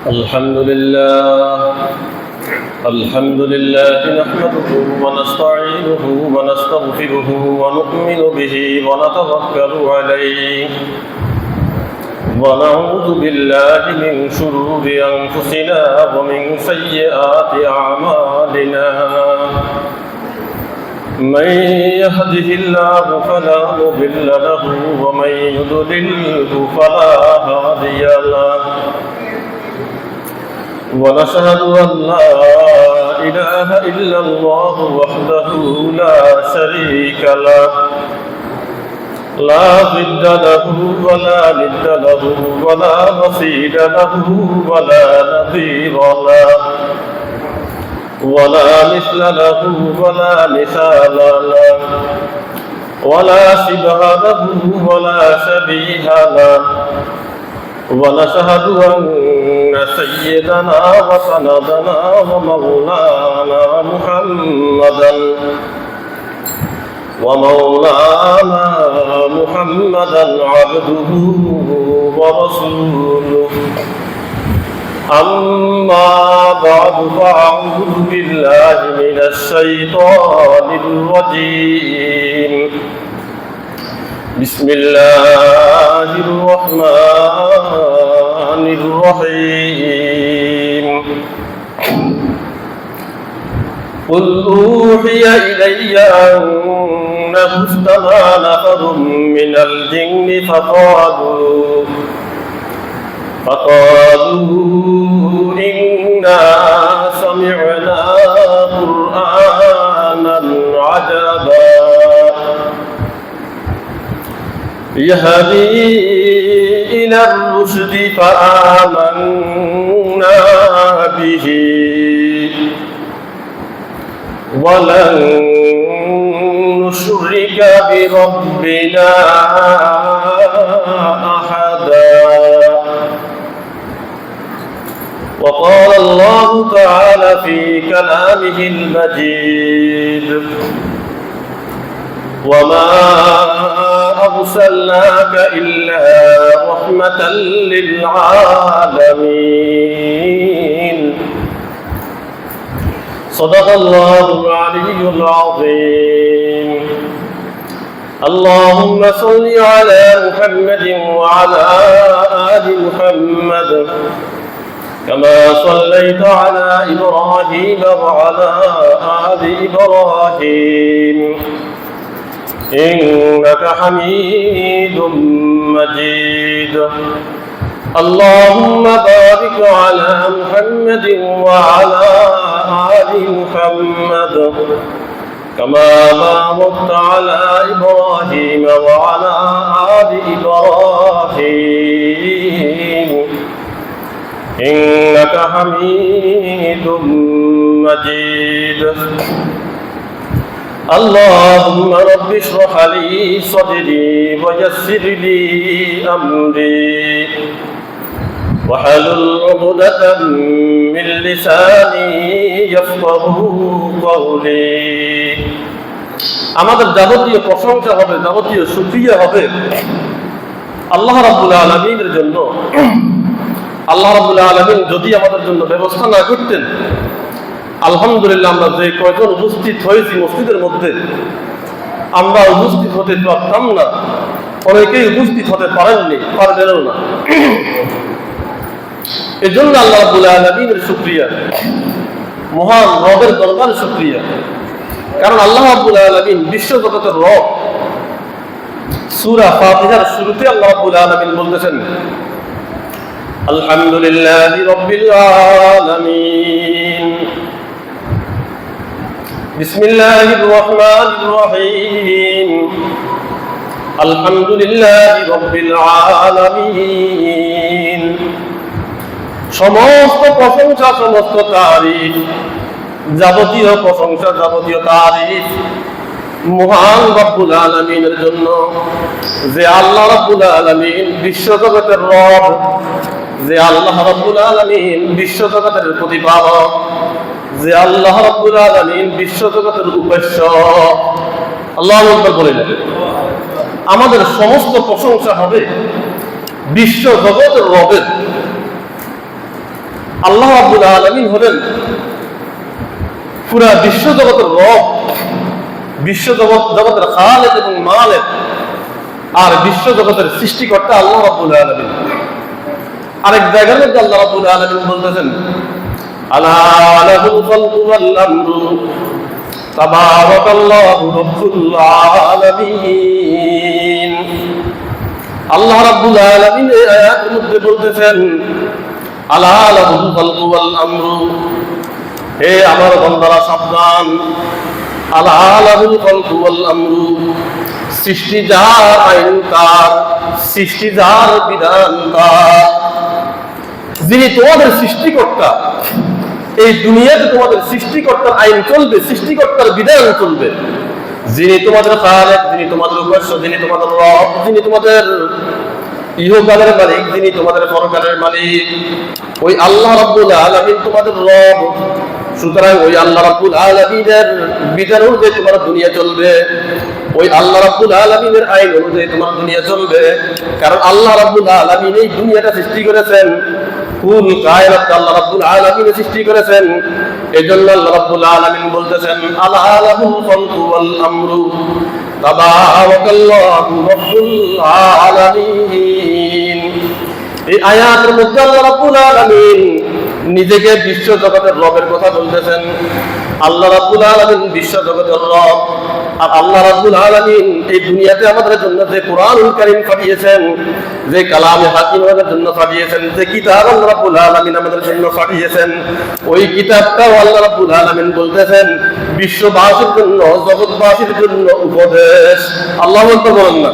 الحمد لله نحمده ونستعينه ونستغفره ونؤمن به ونتوكل عليه ونعوذ بالله من شرور أنفسنا ومن سيئات أعمالنا من يهده الله فلا مضل له ومن يضلله فلا هادي له ونشهد أن لا إله إلا الله وحده لا شريك له لا ضد له ولا ند له ولا مثيل له ولا نظير له ولا مثل له ولا مثال له ولا شبه له ولا شبيه له ونشهد أن سيدنا وسندنا ومولانا محمدا عبده ورسوله أما بعد فأعوذ بالله من الشيطان الرجيم بسم الله الرحمن الرحيم قل أوحي إلي أنه استمع نفر من الجن فقالوا إنا سمعنا قرآنا عجبا يهدي إلى الرشد فآمنا به ولن نشرك بربنا أحدا وقال الله تعالى في كلامه المجيد وما أرسلناك إلا رحمة للعالمين صدق الله العلي العظيم اللهم صل على محمد وعلى آل محمد كما صليت على إبراهيم وعلى آل إبراهيم إنك حميد مجيد اللهم بارك على محمد وعلى آل محمد كما باركت على إبراهيم وعلى آل إبراهيم إنك حميد مجيد اللهم رب اشرح لي صدري ويسر لي أمري واحلل عقدة من لساني يفقهوا قولي আমাদের যাবতীয় প্রশংসা হবে, যাবতীয় শুকরিয়া হবে আল্লাহ রাব্বুল আলামিনের জন্য। আল্লাহ রাব্বুল আলামিন যদি আমাদের জন্য ব্যবস্থা না করতেন, আলহামদুলিল্লাহ আমরা যে কয়জন উপস্থিত হয়েছি মসজিদের মধ্যে, আমরা উপস্থিত হতে পারতাম না। অনেকেই উপস্থিত হতে পারেননি, পারবেনও না। এই জন্য আল্লাহ রাব্বুল আলামিনের শুকরিয়া, মহান রবের দরবারে শুকরিয়া। কারণ আল্লাহ রাব্বুল আলামিন বিশ্ব জগতের রব। সূরা ফাতিহার শুরুতে আল্লাহ রাব্বুল আলামিন বলতেছেন আলহামদুলিল্লাহি রাব্বিল আলামিন বিসমিল্লাহির রহমানির রহিম আলহামদুলিল্লাহি রাব্বিল আলামিন। সমস্ত প্রশংসা, সমস্ত তারিফ, যাবতীয় প্রশংসা, যাবতীয় তারিফ মহান রব্বুল আলামিনের জন্য, যে আল্লাহ রব্বুল আলামিন বিশ্বজগতের রব, যে আল্লাহ রব্বুল আলামিন বিশ্বজগতের প্রতিপালক, যে আল্লাহ রাব্বুল আলামিন বিশ্বজগতের উপাস্য। আল্লাহু আকবার বলে দেন। আমাদের সমস্ত প্রশংসা হবে বিশ্ব জগতের রবের। আল্লাহ রাব্বুল আলামিন হলেন পুরা বিশ্ব জগতের রব, বিশ্ব জগতের খালেক এবং মালিক, আর বিশ্ব জগতের সৃষ্টিকর্তা আল্লাহ রাব্বুল আলামিন। আরেক জায়গার মধ্যে আল্লাহ রাব্বুল আলামিন বলতেছেন, আলা লাহুল খালকু ওয়াল আমরু তাবারাকাল্লাহু রাব্বুল আলামিন। আল্লাহ রাব্বুল আলামিন এই আয়াতের মধ্যে বলতেছেন, আলা লাহুল খালকু ওয়াল আমরু, হে আমার বান্দারা সাবধান, আলা লাহুল খালকু ওয়াল আমরু, সৃষ্টি যার, আইন তার, সৃষ্টি যার, বিধান তার। যিনি তোমাদের সৃষ্টিকর্তা, এই দুনিয়াতে তোমাদের সৃষ্টিকর্তার আইন চলবে, সৃষ্টিকর্তার বিধান চলবে। যিনি তোমাদের খালেক, যিনি তোমাদের উপাস্য, যিনি তোমাদের রব, যিনি তোমাদের ইহকালের মালিক, যিনি তোমাদের পরকালের মালিক, ওই আল্লাহ রাব্বুল আলামিন তোমাদের রব। সুতরাং ওই আল্লাহ রাব্বুল আলামিনের বিধান অনুযায়ী তোমার দুনিয়া চলবে, ওই আল্লাহ রাব্বুল আলামিনের আইন অনুযায়ী তোমার দুনিয়া চলবে। কারণ আল্লাহ রাব্বুল আলামিন এই দুনিয়াটা সৃষ্টি করেছেন, কুল কায়নাত আল্লাহ রাব্বুল আলামিন সৃষ্টি করেছেন। এজন্য আল্লাহ রাব্বুল আলামিন বলতেছেন, আলা লাহুল খালকু ওয়াল আমরু তাবারাকাল্লাহু রাব্বুল আলামিন। এই আয়াতের মধ্যে আল্লাহ রাব্বুল আলামিন নিজেকে বিশ্ব জগতের রবের কথা বলতেছেন। আল্লাহ রাব্বুল আলামিন বিশ্ব জগতের রব, আর আল্লাহ রাব্বুল আলামিন এই দুনিয়াতে আমাদের জন্য যে কোরআনুল কারীম পাঠিয়েছেন, যে কালামে হাকিম আমাদের জন্য পাঠিয়েছেন, যে কিতাব আল্লাহ রাব্বুল আলামিন আমাদের জন্য পাঠিয়েছেন, ওই কিতাবটাও আল্লাহ রাব্বুল আলামিন বলতেছেন বিশ্ববাসীর জন্য, জগৎবাসীর জন্য উপদেশ। আল্লাহ বলতে বলেন না,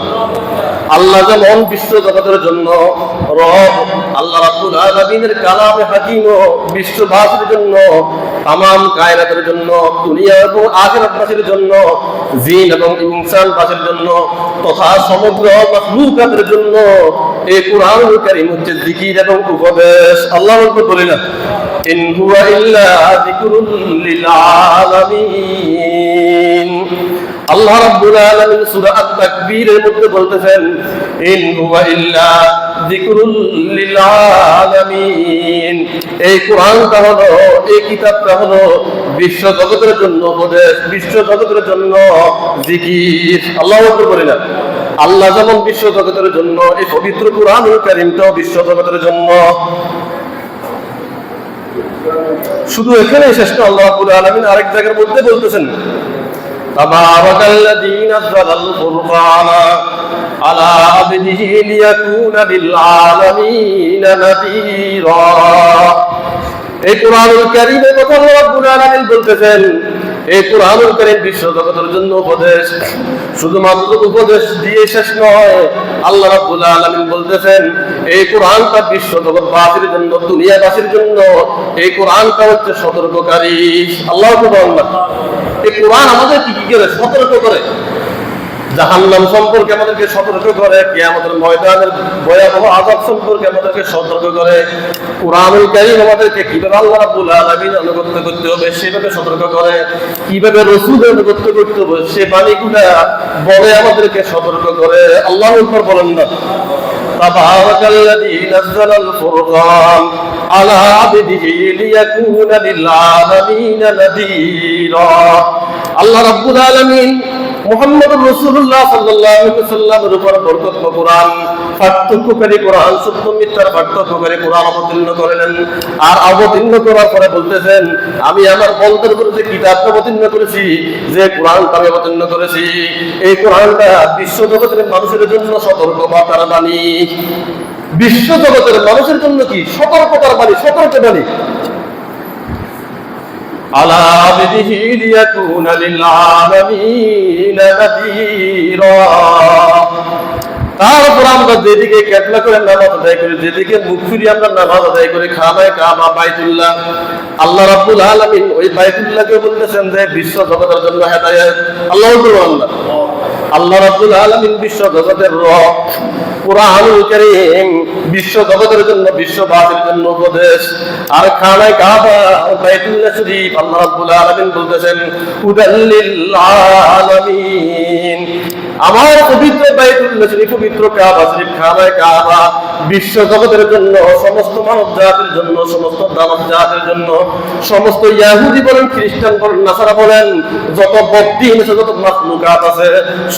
আল্লাহ যেমন বিশ্ব জগতের জন্য রব, আল্লাহ রাব্বুল আলামিনের কালামে হাকিমও বিশ্ববাসীর জন্য, তামাম কায়নাতের জন্য, দুনিয়া এবং আখিরাতবাসীর জন্য, জিন এবং ইনসানবাসীর জন্য, তথা সমগ্র মাখলুকাতের জন্য এই কুরআনুল কারীম হচ্ছে জিকির এবং উপদেশ। আল্লাহ বলতে বলি না, ইন হুয়া ইল্লা যিকরুল লিল আলামিন। আল্লাহ রাব্বুল আলামিন সূরা আত-তাকবীরের মধ্যে বলতেছেন, ইন হুয়া ইল্লা যিকরুল লিল আলামিন। এই কোরআনটা হলো, এই কিতাবটা হলো বিশ্ব জগতের জন্য উপদেশ, বিশ্ব জগতের জন্য জিকির। আল্লাহ বলতে বলি না, আল্লাহ যেমন বিশ্ব জগতের জন্য, এই পবিত্র কুরআনুল কারীমটাও বিশ্ব জগতের জন্য। শুধু এখানেই শেষ না, আল্লাহ রাব্বুল আলামিন আরেক জায়গার মধ্যে বলতেছেন, তাবারাকাল্লাযী নাযালাল ফুরকানা আলা আবদিহি লিয়াকুনা লিল আলামিনা নাযীরা। এই কুরআনুল কারীমের কথা আল্লাহ রাব্বুল আলামিন বলতেছেন, এই কুরআনুল কারীম বিশ্ব জগতের জন্য উপদেশ। শুধুমাত্র উপদেশ দিয়ে শেষ নয়, আল্লাহ রাব্বুল আলামিন বলতেছেন এই কোরআনটা বিশ্ব জগৎবাসীর জন্য, দুনিয়াবাসীর জন্য এই কোরআনটা হচ্ছে সতর্ককারী। আল্লাহু আকবার। এই কোরআন আমাদের কি কি করে? সতর্ক করে। জাহান্নাম সম্পর্কে আমাদেরকে সতর্ক করে, কিয়ামতের ময়দানের ভয়াবহ আযাব সম্পর্কে আমাদেরকে সতর্ক করে। কুরআনুল কারীম আমাদেরকে কিভাবে আল্লাহ রাব্বুল আলামিন অনুগত করতে হবে সেভাবে সতর্ক করে, কিভাবে রাসূলের অনুগত করতে হবে সে বাণীগুলো বলে আমাদেরকে সতর্ক করে। আল্লাহু আকবার বলেন না, তাবারাকাল্লাযী নাযালাল ফুরকান আলা আবদিহি লিয়াকুনা লিল আলামিনা নাযীরা। আল্লাহ রাব্বুল আলামিন মুহাম্মদুর রাসূলুল্লাহ সাল্লাল্লাহু আলাইহি ওয়াসাল্লামের উপর বরকত কোরআন, পার্থক্যকারী কোরআন, সত্য মিথ্যার পার্থক্যকারী কোরআন অবতীর্ণ করলেন। আর অবতীর্ণ করার পরে বলতেছেন, আমি আমার বন্ধের উপর যে কিতাবটা অবতীর্ণ করেছি, যে কোরআনটা আমি অবতীর্ণ করেছি, এই কোরআনটা বিশ্ব জগতের মানুষের জন্য সতর্কবার্তার বাণী। বিশ্ব জগতের মানুষের জন্য কি? সতর্কতার বাণী, সতর্ক বাণী। আলা আবদিহি লিয়াকুনা লিল আলামিনা নাযীরা। তারপর আমরা যেদিকে কেবলা করে নামাজ আদায় করি, যেদিকে মুখ ফিরিয়ে আমরা নামাজ আদায় করি, খানায় কাবা, বাইতুল্লাহ, আল্লাহ রাব্বুল আলামিন ওই বাইতুল্লাহকে বলতেছেন যে বিশ্ব জগতের জন্য হেদায়েত। আল্লাহু আকবার। আল্লাহ রাব্বুল আলামিন বিশ্ব জগতের রব। কুরআনুল কারীম বিশ্ব জগতের জন্য, বিশ্ববাসীর জন্য উপদেশ। আর খানায় কাবা, বাইতুল্লাহ শরীফ, আল্লাহ রাব্বুল আলামিন বলতেছেন হুদাল লিল আলামিন। আমার পবিত্র বাইতুল্লাহ শরীফ, পবিত্র কাবা শরীফ, খানায়ে কাবা বিশ্ব জগতের জন্য, সমস্ত মানব জাতির জন্য, সমস্ত দানব জাতির জন্য, সমস্ত ইহুদি বলেন, খ্রিস্টান বলেন, নাসারা বলেন, যত বদ্দিন আছে, যত মাখলুকাত আছে,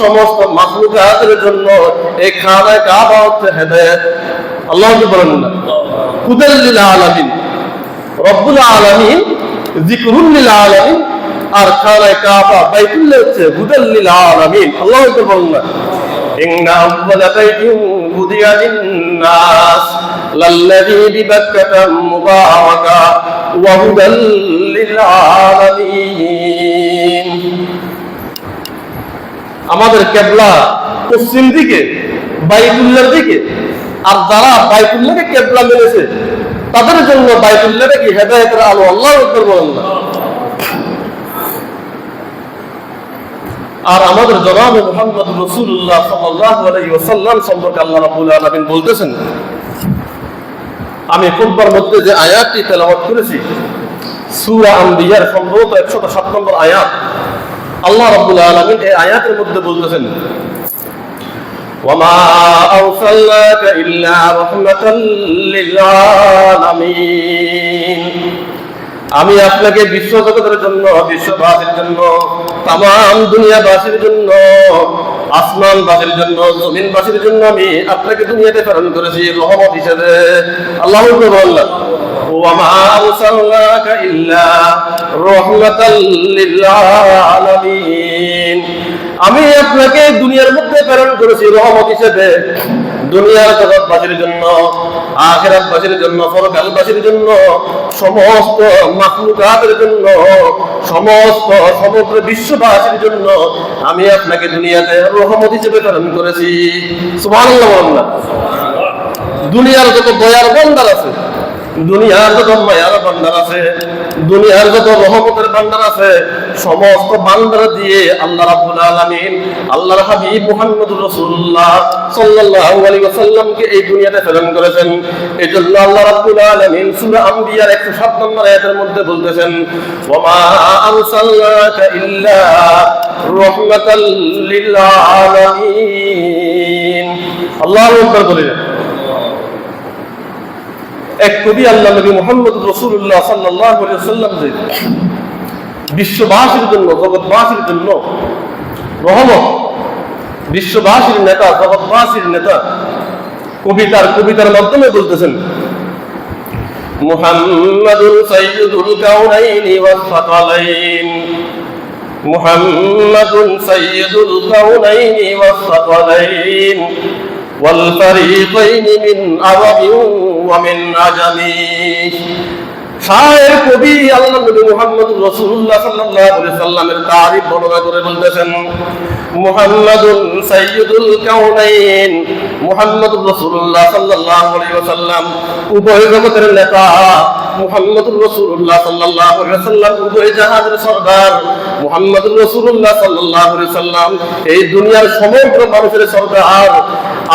সমস্ত মাখলুকাতের জন্য এই খানায়ে কাবা হচ্ছে হেদায়েত। আল্লাহ কি বলেন না, হুদাল লিল আলামিন, রব্বুল আলামিন, যিকরুল লিল আলামিন, আর খানায়ে কাবা বাইতুল্লাহ হচ্ছে হুদাল লিল আলামিন। আল্লাহু আকবার বলেন না, ইন্না আউওয়ালা বাইতিন উদিয়া লিন-নাস লাল্লাযী বিবাক্কাতা মুবারাকা ওয়া হুদাল লিল আলামিন। আমাদের কিবলা পশ্চিম দিকে, বাইতুল্লাহর দিকে, আর যারা বাইতুল্লাহকে কিবলা মেনেছে তাদের জন্য বাইতুল্লাহটা কি হেদায়েতের আলো। আল্লাহু আকবার বলেন না। আর আমাদের জনাবে মুহাম্মদ রাসূলুল্লাহ সাল্লাল্লাহু আলাইহি ওয়াসাল্লাম সম্পর্কে আল্লাহ রাব্বুল আলামিন বলতেছেন, আমি খুতবার মধ্যে যে আয়াতটি তেলাওয়াত করেছি সূরা আম্বিয়ার সম্ভবত 107 নম্বর আয়াত, আল্লাহ রাব্বুল আলামিন এই আয়াতের মধ্যে বলতেছেন, ওয়ামা আরসালনাকা ইল্লা রাহমাতাল লিল আলামিন। আমি আপনাকে বিশ্ব জগতের জন্য, বিশ্ববাসীর জন্য, তামাম দুনিয়াবাসীর জন্য, আসমানবাসীর জন্য, জমিনবাসীর জন্য আমি আপনাকে দুনিয়াতে প্রেরণ করেছি রহমত হিসেবে। আল্লাহ বললেন, ওয়ামা আরসালনাকা ইল্লা রাহমাতাল লিল আলামিন। আমি আপনাকে দুনিয়ার মধ্যে প্রেরণ করেছি রহমত হিসেবে, দুনিয়ার জগৎবাসীর জন্য, আখিরাতবাসীর জন্য, পরকালবাসীর জন্য, সমস্ত মাখলুকাতের জন্য, সমস্ত সমগ্র বিশ্ববাসীর জন্য আমি আপনাকে দুনিয়াতে রহমত হিসেবে প্রেরণ করেছি। সুবহানাল্লাহ বলেন না। দুনিয়ার যত দয়ার বান্দার আছে, দুনিয়ার যত মায়ার বান্দার আছে, দুনিয়ার যত রহমতের বান্দার আছে, সমস্ত বান্দার দিয়ে আল্লাহ রাব্বুল আলামিন আল্লাহর হাবিব মুহাম্মদুর রাসূলুল্লাহ সাল্লাল্লাহু আলাইহি ওয়াসাল্লামকে এই দুনিয়াতে প্রেরণ করেছেন। এজন্য আল্লাহ রাব্বুল আলামিন সূরা আম্বিয়ার 107 নম্বর আয়াতের মধ্যে বলতেছেন, ওয়ামা আরসালনাকা ইল্লা রাহমাতাল লিল আলামিন। আল্লাহু আকবার বলেন। এক কবি আল্লাহ নবী মুহাম্মদ রাসূলুল্লাহ সাল্লাল্লাহু আলাইহি ওয়াসাল্লাম যে বিশ্ববাসীর জন্য, জগৎবাসীর জন্য রহমত, বিশ্ববাসীর নেতা, জগৎবাসীর নেতা, কবিতার মাধ্যমে বলতেছেন, মুহাম্মাদুন সাইয়্যিদুল কাউনাইনি ওয়াস সাকালাইন, মুহাম্মাদুন সাইয়্যিদুল কাউনাইনি ওয়াস সাকালাইন ওয়াল ফারিকাইনি মিন আরাবিন ওয়া মিন আজামি। শায়ের কবি আল্লাহ নবী মুহাম্মদ রাসূলুল্লাহ সাল্লাল্লাহু আলাইহি ওয়াসাল্লামের তারিফ বর্ণনা করে বলতেছেন, মুহাম্মাদুন সাইয়্যিদুল কাউনাইন, মুহাম্মদুর রাসূলুল্লাহ সাল্লাল্লাহু আলাইহি ওয়াসাল্লাম উভয় জগতের নেতা, মুহাম্মদুর রাসূলুল্লাহ সাল্লাল্লাহু আলাইহি ওয়াসাল্লাম উভয় জাহানের সরদার, মুহাম্মদুর রাসূলুল্লাহ সাল্লাল্লাহু আলাইহি ওয়াসাল্লাম এই দুনিয়ার সমগ্র মানুষের সরদার,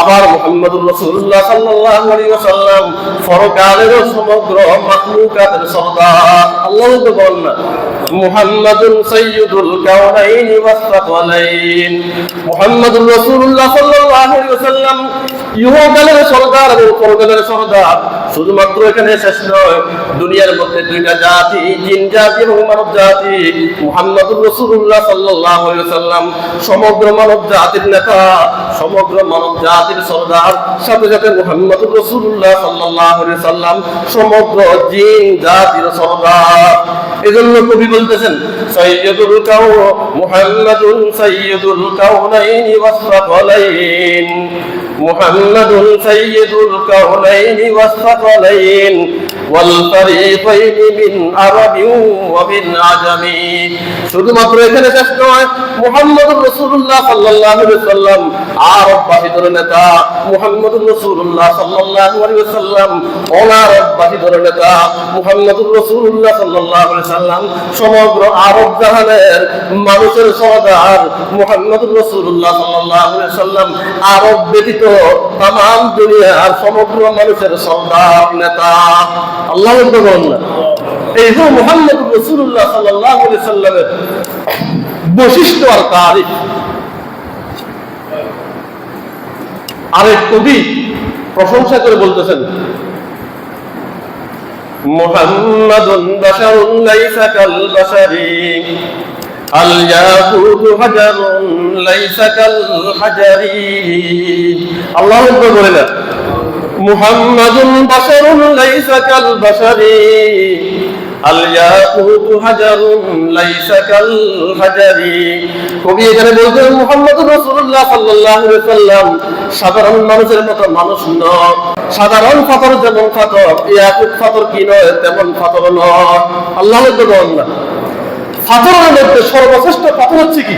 আবার মুহাম্মদুর রাসূলুল্লাহ সাল্লাল্লাহু আলাইহি ওয়াসাল্লাম পরকালের সমগ্র মাখলুকাতের সরদার। আল্লাহু বলেন, মুহাম্মাদুন সাইয়্যিদুল কাউনাইনি ওয়াস সাকালাইন। মুহাম্মদুর রাসূলুল্লাহ সাল্লাল্লাহু আলাইহি ওয়াসাল্লাম ইহকালের সরদার এবং পরকালের সরদার। শুধুমাত্র এখানে শেষ নয়, দুনিয়ার মধ্যে দুইটা জাতি, জিন জাতি এবং মানব জাতি, মুহাম্মদুর রাসূলুল্লাহ সাল্লাল্লাহু আলাইহি ওয়াসাল্লাম সমগ্র মানব জাতির নেতা, সমগ্র মানব জাতির সরদার, সাথে সাথে মুহাম্মদুর রাসূলুল্লাহ সাল্লাল্লাহু আলাইহি ওয়াসাল্লাম সমগ্র জিন জাতির সরদার। এজন্য কবি বলতেছেন, সাইয়্যিদুল কাউন মুহাম্মাদুন সাইয়্যিদুল কাউনাইনি ওয়াস সাকালাইন, মুহাম্মাদুন সাইয়্যিদুল কাউনাইনি ওয়াস সাকালাইন ওয়াল ফারিকাইনি মিন আরাবিন ওয়া মিন আজামি। শুধুমাত্র এখানে শেষ নয়, মুহাম্মদুর রাসূলুল্লাহ সাল্লাল্লাহু আলাইহি ওয়াসাল্লাম আরববাসীদের নেতা, মুহাম্মদুর রাসূলুল্লাহ সাল্লাল্লাহু আলাইহি ওয়াসাল্লাম অনারববাসীদের নেতা, মুহাম্মদুর রাসূলুল্লাহ সাল্লাল্লাহু আলাইহি ওয়াসাল্লাম সমগ্র আরব জাহানের মানুষের সরদার, মুহাম্মদুর রাসূলুল্লাহ সাল্লাল্লাহু আলাইহি ওয়াসাল্লাম আরব ব্যতীত तमाम দুনিয়ার সমগ্র মানুষের সরদার নেতা। আল্লাহু আকবার। এই যে মুহাম্মদ রাসূলুল্লাহ সাল্লাল্লাহু আলাইহি ওয়াসাল্লামের বৈশিষ্ট্য আর তারিফ, আরেক কবি প্রশংসা করে বলতেছেন, মুহাম্মাদুন বাশারুন লাইসা কাল বাশারি আল ইয়াকুতু হাজারুন লাইসা কাল হাজারি। আল্লাহু আকবার বলে না, মুহাম্মাদুন বাশারুন লাইসা কাল বাশারি আল ইয়াকুতু হাজারুন লাইসা কাল হাজারি। কবি এখানে বলছেন মুহাম্মদুর রাসূলুল্লাহ সাল্লাল্লাহু আলাইহি ওয়াসাল্লাম সাধারণ মানুষের মতো মানুষ নয়। সাধারণ পাথর যেমন পাথর, ইয়াকুত পাথর কি নয় তেমন পাথর নয়। আল্লাহু আকবার না, পাথরের মধ্যে সর্বশ্রেষ্ঠ পাথর হচ্ছে কি?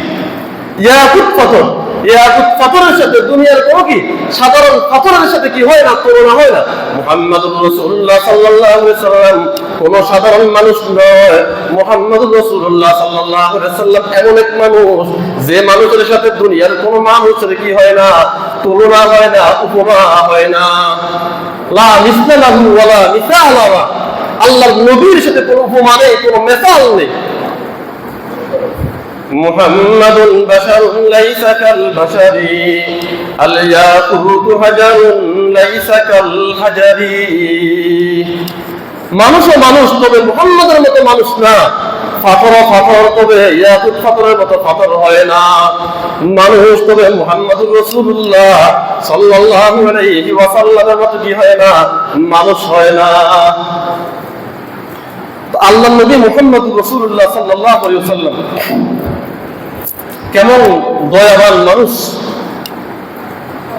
ইয়াকুত পাথর। ইয়াকুত পাথরের সাথে দুনিয়ার কোনো কি সাধারণ পাথরের সাথে কি হয় না, তুলনা হয় না। মুহাম্মদুর রাসূলুল্লাহ সাল্লাল্লাহু আলাইহি ওয়াসাল্লাম কোন সাধারণ মানুষ নয়। মুহাম্মদুর রাসূলুল্লাহ সাল্লাল্লাহু আলাইহি ওয়াসাল্লাম এমন এক মানুষ যে মানুষের সাথে দুনিয়ার কোনো মানুষের কি হয় না, তুলনা হয় না, উপমা হয় না। লা মিসলা লাহু ওয়ালা মিসাল লাহু। আল্লাহর নবীর সাথে কোনো উপমা নেই, কোনো মিসাল নেই। মুহাম্মাদুন বাশারুন লাইসা কাল বাশারি আল ইয়াকুতু হাজারুন লাইসা কাল হাজারি। মানুষও মানুষ, তবে মুহাম্মাদের মতো মানুষ না। পাথরও পাথর, তবে ইয়াকুত পাথরের মতো পাথর হয় না। মানুষ, তবে মুহাম্মদুর রাসূলুল্লাহ সাল্লাল্লাহু আলাইহি ওয়াসাল্লামের মতো কি হয় না, মানুষ হয় না। আল্লাহর নবী মুহাম্মদুর রাসূলুল্লাহ সাল্লাল্লাহু আলাইহি ওয়াসাল্লাম কেমন দয়াবান মানুষ,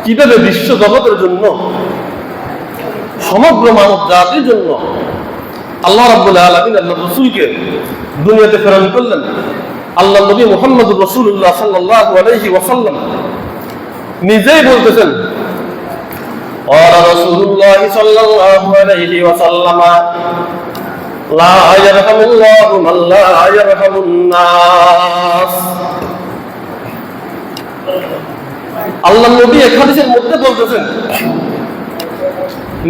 কিভাবে বিশ্ব জগতের জন্য, সমগ্র মানব জাতির জন্য আল্লাহ রাব্বুল আলামিন আল্লাহর রাসূলকে দুনিয়াতে প্রেরণ করলেন। আল্লাহ নবী মুহাম্মদুর রাসূলুল্লাহ সাল্লাল্লাহু আলাইহি ওয়াসাল্লাম নিজেই বলতেছেন, ক্বালা রাসূলুল্লাহ সাল্লাল্লাহু আলাইহি ওয়াসাল্লাম লা ইয়ারহামুল্লাহু মান লা ইয়ারহামুন নাস। আল্লাহ নবী এক হাদিসের মধ্যে বলতেছেন,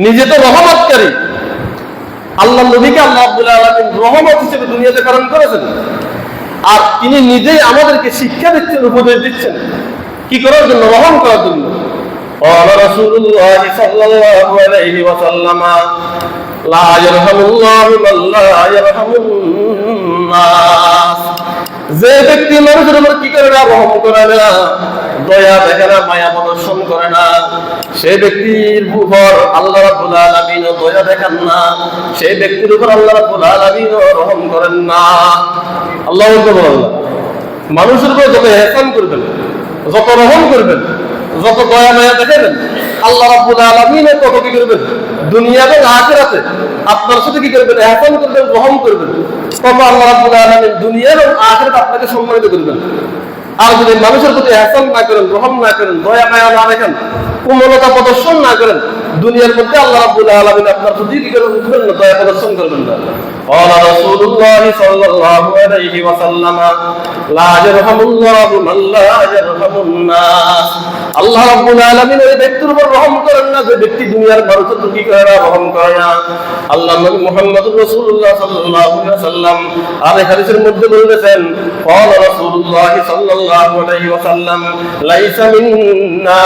নিজে তো রহমতকারী, আল্লাহ নবীকে আল্লাহ রাব্বুল আলামিন রহমত হিসেবে দুনিয়াতে প্রেরণ করেছেন, আর তিনি নিজেই আমাদেরকে শিক্ষা দিচ্ছেন, উপদেশ দিচ্ছেন কি করার জন্য, রহম করার জন্য। ক্বালা রাসূলুল্লাহ সাল্লাল্লাহু আলাইহি ওয়াসাল্লাম লা ইয়ারহামুল্লাহু মান লা ইয়ারহামুন নাস। যে ব্যক্তি মানুষের উপর কি করে না, রহম করে না, দয়া দেখে না, মায়া প্রদর্শন করে না, সেই ব্যক্তির উপর আল্লাহ রাব্বুল আলামিন দয়া দেখান না, সেই ব্যক্তির উপর আল্লাহ রাব্বুল আলামিন রহম করেন না। আল্লাহু আকবার। মানুষের উপর যত ইহসান করবেন, যত রহম করবেন, যত দয়া মায়া দেখাবেন, আল্লাহ রাব্বুল আলামিন তত কি করবেন, দুনিয়া এবং আখিরাতে আপনার সাথে কি করবেন, ইহসান করবেন, রহম করবেন। তবে আল্লাহ রাব্বুল আলামিন দুনিয়া এবং আখিরাতে আপনাকে সম্মানিত করবেন। আর যদি মানুষের প্রতি ইহসান না করেন, রহম না করেন, দয়া মায়া না দেখেন, কোমলতা প্রদর্শন না করেন, দুনিয়ার মধ্যে আল্লাহ রাব্বুল আলামিন আপনার প্রতি কি করবেন না, দয়া প্রদর্শন করবেন না। ক্বালা রাসূলুল্লাহ সাল্লাল্লাহু আলাইহি ওয়াসাল্লাম লা ইয়ারহামুল্লাহু মান লা ইয়ারহামুন নাস। আল্লাহ রাব্বুল আলামিন ওই ব্যক্তির উপর রহম করেন না যে ব্যক্তি দুনিয়ার মানুষের প্রতি কি করে না, রহম করে না। আল্লাহ নবী মুহাম্মদুর রাসূলুল্লাহ সাল্লাল্লাহু আলাইহি ওয়াসাল্লাম আর এই হাদিসের মধ্যে বলেছেন, ক্বালা রাসূলুল্লাহ সাল্লাল্লাহু আলাইহি ওয়াসাল্লাম লাইসা মিন্না।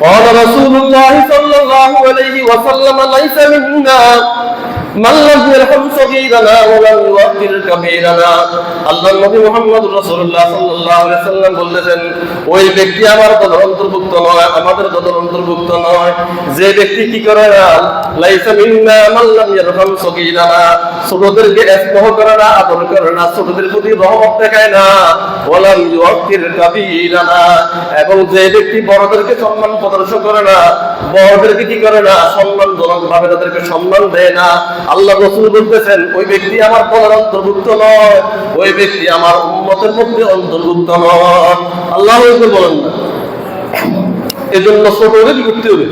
قال رسول الله صلى الله عليه وسلم ليس منا من لم يرحم صغيرنا ولم يوقر كبيرنا। আল্লাহ নবী মুহাম্মদুর রাসূলুল্লাহ সাল্লাল্লাহু আলাইহি ওয়াসাল্লাম বলেছেন, ওই ব্যক্তি আমার দলের অন্তর্ভুক্ত নয়, আমাদের দলের অন্তর্ভুক্ত নয় যে ব্যক্তি কি করে না, লাইসা মিন্না মান লাম ইয়ারহাম সগীরানা, ছোটদেরকে স্নেহ করে না, আদর করে না, ছোটদের প্রতি রহমত দেখায় না, ওয়ালাম ইউকির কাবীরানা, এবং যে ব্যক্তি বড়দেরকে সম্মান প্রদর্শন করে না, বড়দেরকে কি করে না, সম্মানজনক ভাবে তাদেরকে সম্মান দেয় না, আল্লাহ রাসূল বলতেছেন ওই ব্যক্তি আমার দলের অন্তর্ভুক্ত নয়, ওই ব্যক্তি আমার উম্মতের মধ্যে অন্তর্ভুক্ত নয়। আল্লাহু আকবার বলেন না। এজন্য ছোটদের কি করতে হবে,